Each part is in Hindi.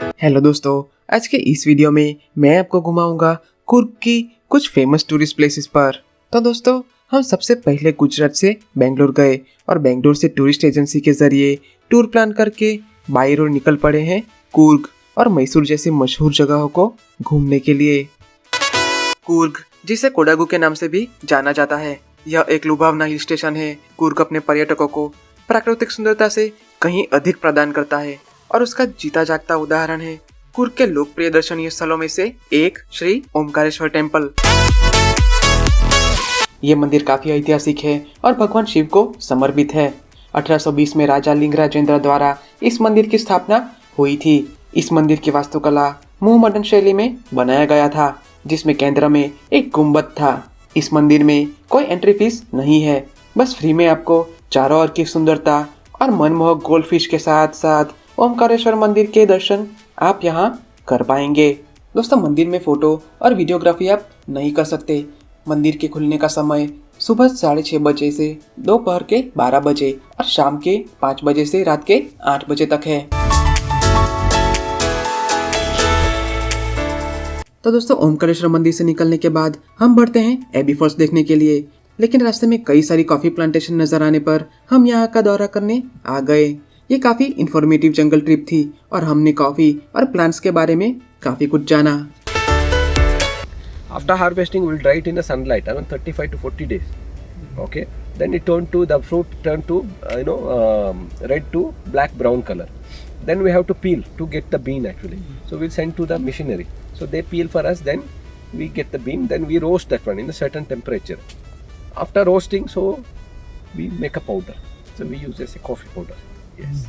हेलो दोस्तों, आज के इस वीडियो में मैं आपको घुमाऊंगा कुर्ग की कुछ फेमस टूरिस्ट प्लेसेस पर। तो दोस्तों, हम सबसे पहले गुजरात से बेंगलोर गए और बेंगलोर से टूरिस्ट एजेंसी के जरिए टूर प्लान करके बाई रोड निकल पड़े हैं कुर्ग और मैसूर जैसी मशहूर जगहों को घूमने के लिए। कुर्ग, जिसे कोडागु के नाम से भी जाना जाता है, यह एक लुभावना हिल स्टेशन है। कुर्ग अपने पर्यटकों को प्राकृतिक सुंदरता से कहीं अधिक प्रदान करता है और उसका जीता जागता उदाहरण है कुर्ग के लोकप्रिय दर्शनीय स्थलों में से एक श्री ओमकारेश्वर टेम्पल। ये मंदिर काफी ऐतिहासिक है और भगवान शिव को समर्पित है। 1820 में राजा लिंगराजेंद्र द्वारा इस मंदिर की स्थापना हुई थी। इस मंदिर की वास्तुकला मोहम्मदन शैली में बनाया गया था, जिसमें केंद्र में एक गुंबद था। इस मंदिर में कोई एंट्री फीस नहीं है, बस फ्री में आपको चारों ओर की सुंदरता और मनमोहक गोल्ड फिश के साथ साथ ओमकारेश्वर मंदिर के दर्शन आप यहाँ कर पाएंगे। दोस्तों, मंदिर में फोटो और वीडियोग्राफी आप नहीं कर सकते। मंदिर के खुलने का समय सुबह 6:30 बजे से दोपहर के 12 बजे और शाम के 5 बजे से रात के 8 बजे तक है। तो दोस्तों, ओमकारेश्वर मंदिर से निकलने के बाद हम बढ़ते हैं एबी फॉल्स देखने के लिए, लेकिन रास्ते में कई सारी कॉफी प्लांटेशन नजर आने पर हम यहाँ का दौरा करने आ गए। ये काफी इंफॉर्मेटिव जंगल ट्रिप थी और हमने कॉफी और प्लांट्स के बारे में काफी कुछ जाना। After harvesting, we'll dry it in the sunlight around 35 to 40 days. Okay, then the fruit turn to red to black brown color. Then we have to peel to get the bean actually. So we'll send to the machinery. So they peel for us. Then we get the bean. Then we roast that one in a certain temperature. After roasting, so we make a powder. So we use as a coffee powder. Yes.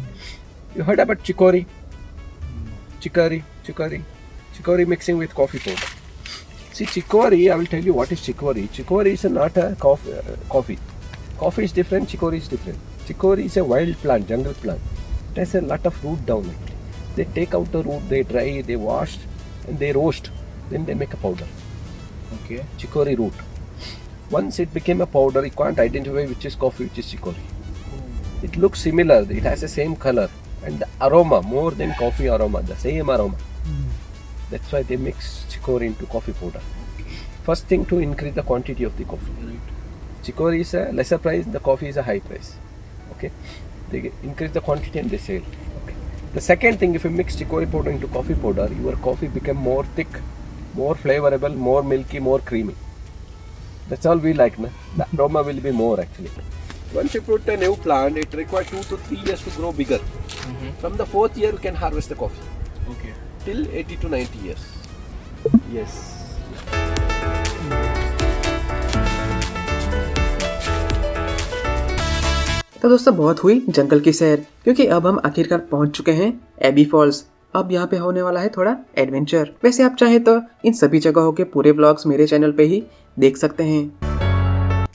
You heard about chicory? Chicory mixing with coffee powder. See, chicory, I will tell you what is chicory. Chicory is not a coffee. Coffee is different, chicory is different. Chicory is a wild plant, jungle plant. It has a lot of root down it. They take out the root, they dry, they wash, and they roast. Then they make a powder. Okay. Chicory root. Once it became a powder, you can't identify which is coffee, which is chicory. It looks similar, it has the same color. And the aroma, more than coffee aroma, the same aroma. That's why they mix chicory into coffee powder. First thing to increase the quantity of the coffee. Right. Chicory is a lesser price, the coffee is a high price. Okay, they increase the quantity and they sell. Okay. The second thing, if you mix chicory powder into coffee powder, your coffee become more thick, more flavorable, more milky, more creamy. That's all we like, na? The aroma will be more actually. Once you put a new plant, it requires 2 to 3 years to grow bigger. From the 4th year, you can harvest the coffee. Okay. Till 80 to 90 years. Yes. तो दोस्तों, बहुत हुई जंगल की सैर, क्योंकि अब हम आखिरकार पहुंच चुके हैं एबी फॉल्स। अब यहाँ पे होने वाला है थोड़ा एडवेंचर। वैसे आप चाहे तो इन सभी जगहों के पूरे ब्लॉग्स मेरे चैनल पे ही देख सकते हैं।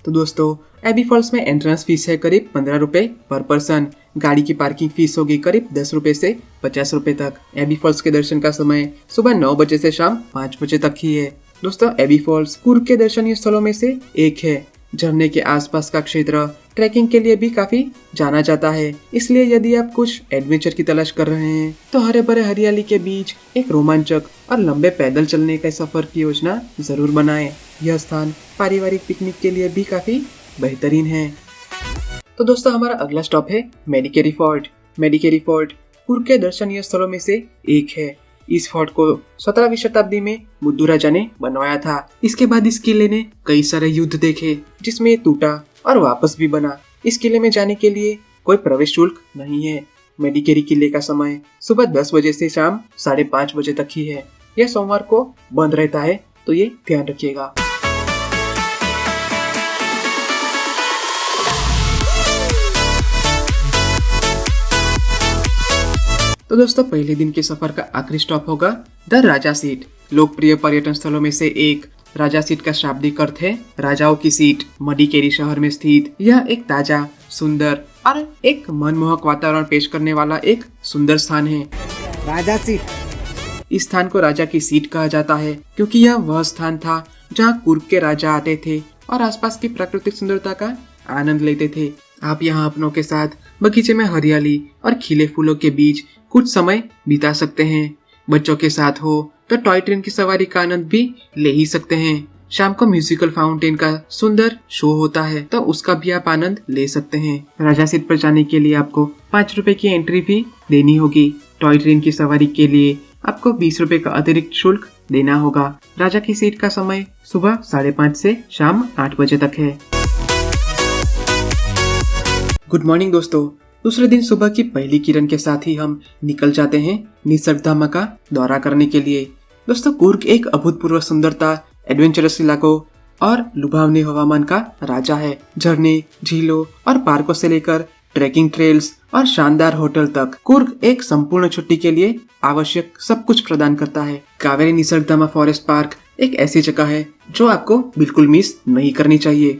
तो दोस्तों, एबी फॉल्स में एंट्रेंस फीस है करीब 15 रुपए पर पर्सन। गाड़ी की पार्किंग फीस होगी करीब 10 रुपए से 50 रुपए तक। एबी फॉल्स के दर्शन का समय सुबह 9 बजे से शाम 5 बजे तक ही है। दोस्तों, एबी फॉल्स कुर्ग के दर्शनीय स्थलों में से एक है। झरने के आसपास का क्षेत्र ट्रैकिंग के लिए भी काफी जाना जाता है, इसलिए यदि आप कुछ एडवेंचर की तलाश कर रहे हैं तो हरे भरे हरियाली के बीच एक रोमांचक और लंबे पैदल चलने के सफर की योजना जरूर बनाएं। यह स्थान पारिवारिक पिकनिक के लिए भी काफी बेहतरीन है। तो दोस्तों, हमारा अगला स्टॉप है मेडिकेरी फोर्ट। मेडिकेरी फोर्ट कुर्ग के दर्शनीय स्थलों में से एक है। इस फोर्ट को 17वीं शताब्दी में मुद्दू राजा ने बनवाया था। इसके बाद इस किले ने कई सारे युद्ध देखे, जिसमें ये टूटा और वापस भी बना। इस किले में जाने के लिए कोई प्रवेश शुल्क नहीं है। मेडिकेरी किले का समय सुबह 10 बजे से शाम 5:30 बजे तक ही है। यह सोमवार को बंद रहता है, तो ये ध्यान रखिएगा। तो दोस्तों, पहले दिन के सफर का आखिरी स्टॉप होगा द राजा सीट। लोकप्रिय पर्यटन स्थलों में से एक राजा सीट का शाब्दिक अर्थ है राजाओं की सीट। मडिकेरी शहर में स्थित यह एक ताजा, सुंदर और एक मनमोहक वातावरण पेश करने वाला एक सुंदर स्थान है। राजा सीट। इस स्थान को राजा की सीट कहा जाता है, क्योंकि यह वह स्थान था जहां कुर्ग के राजा आते थे और आसपास की प्राकृतिक सुंदरता का आनंद लेते थे। आप यहाँ अपनों के साथ बगीचे में हरियाली और खिले फूलों के बीच कुछ समय बिता सकते हैं। बच्चों के साथ हो तो टॉय ट्रेन की सवारी का आनंद भी ले ही सकते हैं। शाम को म्यूजिकल फाउंटेन का सुंदर शो होता है तो उसका भी आप आनंद ले सकते हैं। राजा सीट पर जाने के लिए आपको 5 रुपए की एंट्री फी देनी होगी। टॉय ट्रेन की सवारी के लिए आपको 20 रुपए का अतिरिक्त शुल्क देना होगा। राजा की सीट का समय सुबह 5:30 से शाम 8 बजे तक है। गुड मॉर्निंग दोस्तों। दूसरे दिन सुबह की पहली किरण के साथ ही हम निकल जाते हैं निसर्गधाम का दौरा करने के लिए। दोस्तों कुर्ग एक अभूतपूर्व सुंदरता, एडवेंचरस इलाकों और लुभावने हवामान का राजा है। झरने, झीलों और पार्कों से लेकर ट्रैकिंग ट्रेल्स और शानदार होटल तक कुर्ग एक संपूर्ण छुट्टी के लिए आवश्यक सब कुछ प्रदान करता है। कावेरी निसर्गधाम फॉरेस्ट पार्क एक ऐसी जगह है जो आपको बिल्कुल मिस नहीं करनी चाहिए।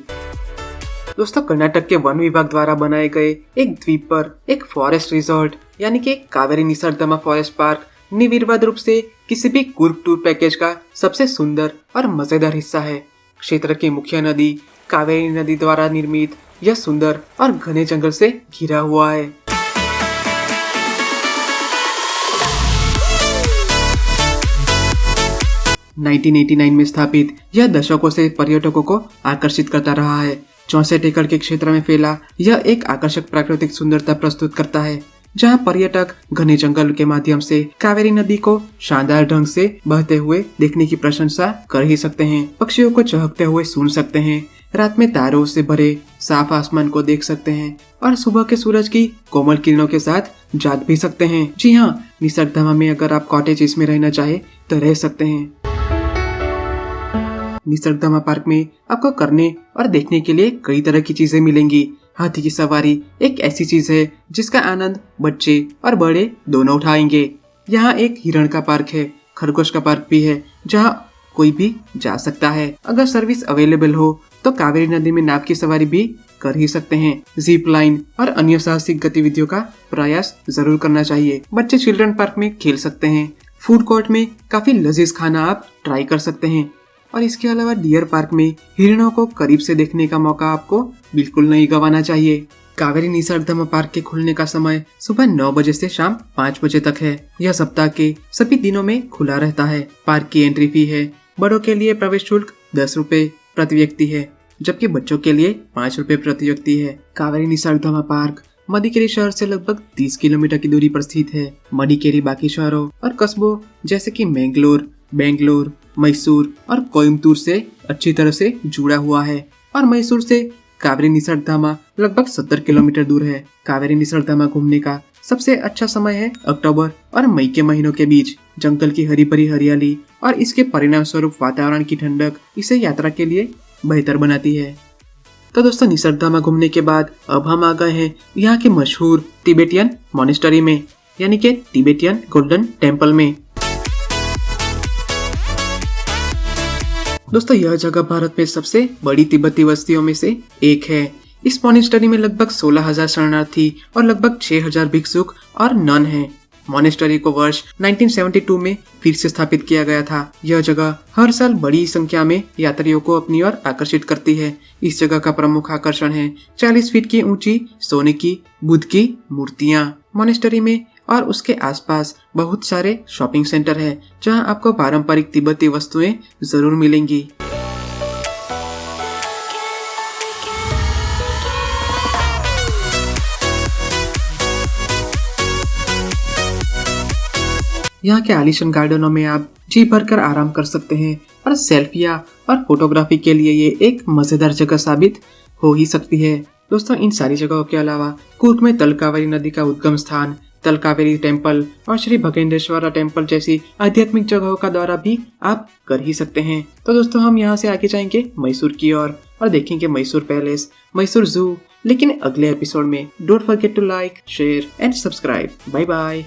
दोस्तों कर्नाटक के वन विभाग द्वारा बनाए गए एक द्वीप पर एक फॉरेस्ट रिजॉर्ट यानी कि कावेरी निसर्गधाम फॉरेस्ट पार्क निर्विवाद रूप से किसी भी कुर्ग टूर पैकेज का सबसे सुंदर और मजेदार हिस्सा है। क्षेत्र की मुख्य नदी कावेरी नदी द्वारा निर्मित यह सुंदर और घने जंगल से घिरा हुआ है। – 1989 में स्थापित यह दशकों से पर्यटकों को आकर्षित करता रहा है। 64 एकड़ के क्षेत्र में फैला यह एक आकर्षक प्राकृतिक सुंदरता प्रस्तुत करता है, जहां पर्यटक घने जंगल के माध्यम से कावेरी नदी को शानदार ढंग से बहते हुए देखने की प्रशंसा कर ही सकते हैं। पक्षियों को चहकते हुए सुन सकते हैं, रात में तारों से भरे साफ आसमान को देख सकते हैं और सुबह के सूरज की कोमल किरणों के साथ जाग भी सकते हैं। जी हाँ, निसर्गधाम में अगर आप कॉटेजेस में रहना चाहे तो रह सकते हैं। निसर्गधाम पार्क में आपको करने और देखने के लिए कई तरह की चीजें मिलेंगी। हाथी की सवारी एक ऐसी चीज है जिसका आनंद बच्चे और बड़े दोनों उठाएंगे। यहाँ एक हिरण का पार्क है, खरगोश का पार्क भी है जहाँ कोई भी जा सकता है। अगर सर्विस अवेलेबल हो तो कावेरी नदी में नाव की सवारी भी कर ही सकते हैं। जिप लाइन और अन्य साहसिक गतिविधियों का प्रयास जरूर करना चाहिए। बच्चे चिल्ड्रन पार्क में खेल सकते हैं। फूड कोर्ट में काफी लजीज खाना आप ट्राई कर सकते हैं और इसके अलावा डियर पार्क में हिरणों को करीब से देखने का मौका आपको बिल्कुल नहीं गंवाना चाहिए। कावेरी निसर्गधाम पार्क के खुलने का समय सुबह 9 बजे से शाम 5 बजे तक है। यह सप्ताह के सभी दिनों में खुला रहता है। पार्क की एंट्री फी है। बड़ों के लिए प्रवेश शुल्क 10 रुपए प्रति व्यक्ति है, जबकि बच्चों के लिए 5 रुपए प्रति व्यक्ति है। कावेरी निसर्गधाम पार्क मडिकेरी शहर से लगभग 30 किलोमीटर की दूरी पर स्थित है। मडिकेरी बाकी शहरों और कस्बों जैसे कि मैंगलोर, बेंगलोर, मैसूर और कोयम्बतूर से अच्छी तरह से जुड़ा हुआ है और मैसूर से कावेरी निसर्गधाम लगभग 70 किलोमीटर दूर है। कावेरी निसर्गधाम घूमने का सबसे अच्छा समय है अक्टूबर और मई के महीनों के बीच। जंगल की हरी भरी हरियाली और इसके परिणाम स्वरूप वातावरण की ठंडक इसे यात्रा के लिए बेहतर बनाती है। तो दोस्तों निसर्गधाम घूमने के बाद अब हम आ गए हैं यहाँ के मशहूर तिब्बतियन मॉनेस्टरी में यानी कि तिब्बतियन गोल्डन टेम्पल में। दोस्तों यह जगह भारत में सबसे बड़ी तिब्बती बस्तियों में से एक है। इस मॉनेस्टरी में लगभग 16,000 शरणार्थी और लगभग 6,000 भिक्षुक और नन हैं। मॉनेस्टरी को वर्ष 1972 में फिर से स्थापित किया गया था। यह जगह हर साल बड़ी संख्या में यात्रियों को अपनी ओर आकर्षित करती है। इस जगह का प्रमुख आकर्षण है 40 फीट की ऊंची सोने की बुद्ध की मूर्तियां। मॉनेस्टरी में और उसके आसपास बहुत सारे शॉपिंग सेंटर हैं जहां आपको पारंपरिक तिब्बती वस्तुएं जरूर मिलेंगी। यहाँ के आलीशान गार्डनों में आप जी भरकर आराम कर सकते हैं और सेल्फियां और फोटोग्राफी के लिए ये एक मजेदार जगह साबित हो ही सकती है। दोस्तों इन सारी जगहों के अलावा कुर्ग में तलकावेरी नदी का उद्गम स्थान, तलकावेरी टेम्पल और श्री भगेंद्रेश्वरा टेम्पल जैसी आध्यात्मिक जगहों का दौरा भी आप कर ही सकते हैं। तो दोस्तों हम यहाँ से आगे जाएंगे मैसूर की ओर और देखेंगे मैसूर पैलेस, मैसूर जू। लेकिन अगले एपिसोड में don't forget to like, share and subscribe. Bye bye.